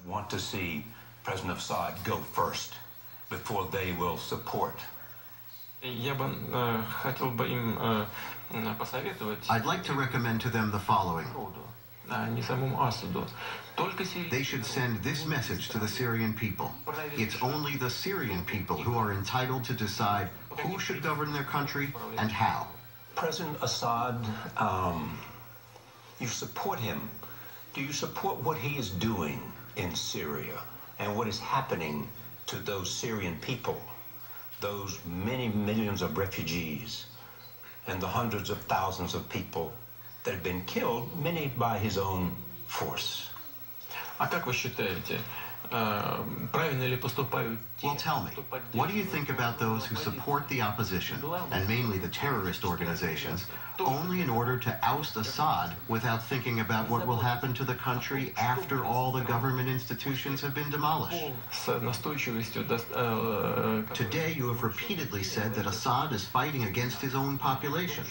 Want to see President Assad go first before they will support. I'd like to recommend to them the following. They should send this message to the Syrian people. It's only the Syrian people who are entitled to decide who should govern their country and how. President Assad, you support him. Do you support what he is doing in Syria and what is happening to those Syrian people, those many millions of refugees, and the hundreds of thousands of people that have been killed, many by his own force? Well, tell me, what do you think about those who support the opposition, and mainly the terrorist organizations, only in order to oust Assad without thinking about what will happen to the country after all the government institutions have been demolished? Today you have repeatedly said that Assad is fighting against his own population.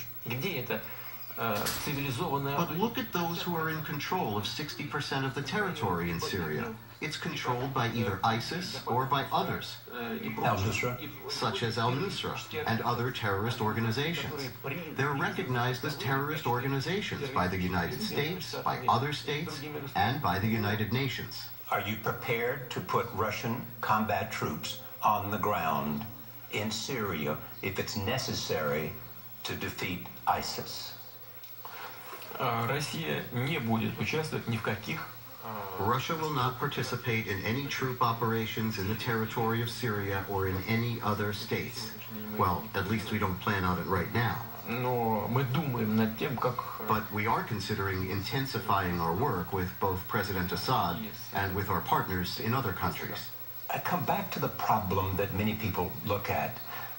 But look at those who are in control of 60% of the territory in Syria. It's controlled by either ISIS or by others, Al-Nusra, such as Al-Nusra and other terrorist organizations. They're recognized as terrorist organizations by the United States, by other states, and by the United Nations. Are you prepared to put Russian combat troops on the ground in Syria if it's necessary to defeat ISIS? Russia will not participate in any troop operations in the territory of Syria or in any other states. Well, at least we don't plan on it right now. But we are considering intensifying our work with both President Assad and with our partners in other countries. I come back to the problem that many people look at,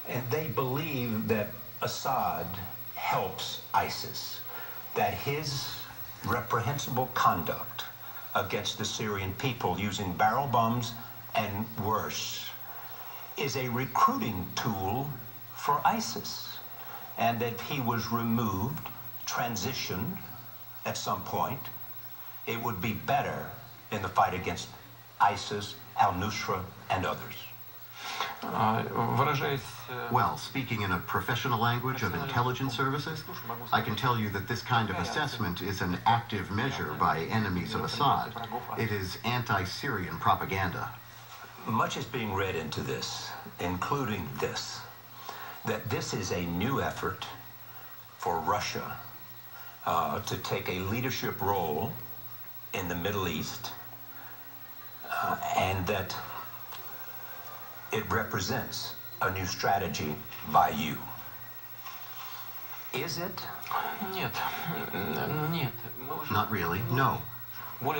and they believe that Assad helps ISIS, that his reprehensible conduct against the Syrian people using barrel bombs and worse is a recruiting tool for ISIS, and that if he was removed, transitioned at some point, it would be better in the fight against ISIS, Al-Nusra, and others. Well, speaking in a professional language of intelligence services, I can tell you that this kind of assessment is an active measure by enemies of Assad. It is anti-Syrian propaganda. Much is being read into this, including this, that this is a new effort for Russia to take a leadership role in the Middle East, and that it represents a new strategy by you. Is it? Not really, no. More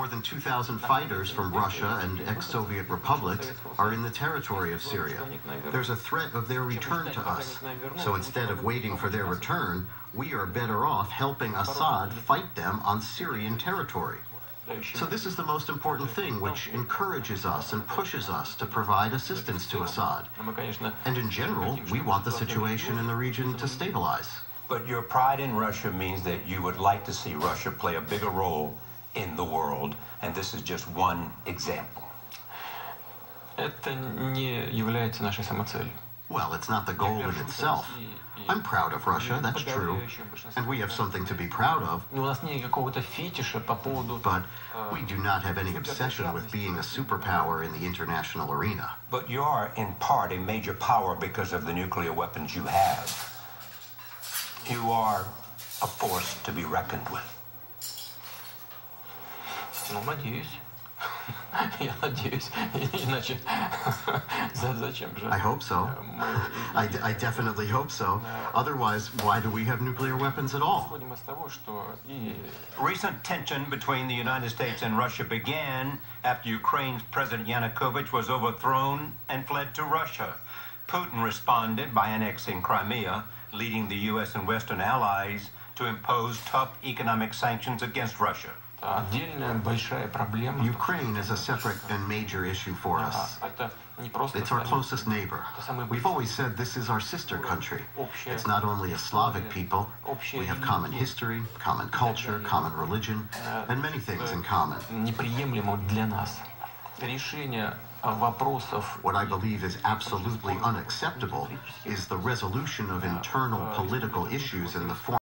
than 2,000 fighters from Russia and ex-Soviet republics are in the territory of Syria. There's a threat of their return to us. So instead of waiting for their return, we are better off helping Assad fight them on Syrian territory. So this is the most important thing, which encourages us and pushes us to provide assistance to Assad. And in general, we want the situation in the region to stabilize. But your pride in Russia means that you would like to see Russia play a bigger role in the world, and this is just one example. Well, it's not the goal in itself. I'm proud of Russia, that's true, and we have something to be proud of. But we do not have any obsession with being a superpower in the international arena. But you are, in part, a major power because of the nuclear weapons you have. You are a force to be reckoned with. I hope so. I definitely hope so. Otherwise, why do we have nuclear weapons at all? Recent tension between the United States and Russia began after Ukraine's President Yanukovych was overthrown and fled to Russia. Putin responded by annexing Crimea, leading the U.S. and Western allies to impose tough economic sanctions against Russia. Ukraine is a separate and major issue for us. It's our closest neighbor. We've always said this is our sister country. It's not only a Slavic people. We have common history, common culture, common religion, and many things in common. What I believe is absolutely unacceptable is the resolution of internal political issues in the form